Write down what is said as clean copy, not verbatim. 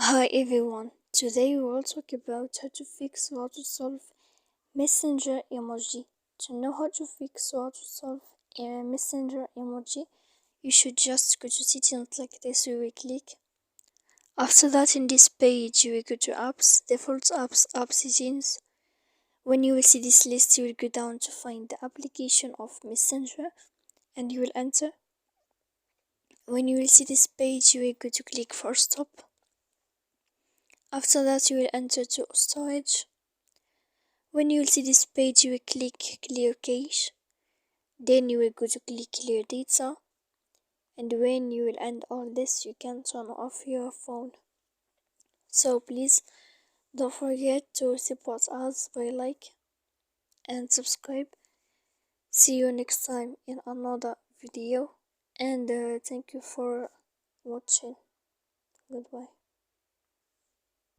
Hi everyone, today we will talk about how to fix or to solve messenger emoji. To know how to fix or to solve a messenger emoji, you should just go to settings like this. You will click. After that, in this page, you will go to apps, default apps, app settings. When you will see this list, you will go down to find the application of messenger and you will enter. When you will see this page, you will go to click for stop. After that, you will enter to storage. When you will see this page, you will click clear cache. Then you will go to click clear data. And when you will end all this, you can turn off your phone. So please don't forget to support us by like and subscribe. See you next time in another video. And thank you for watching. Goodbye.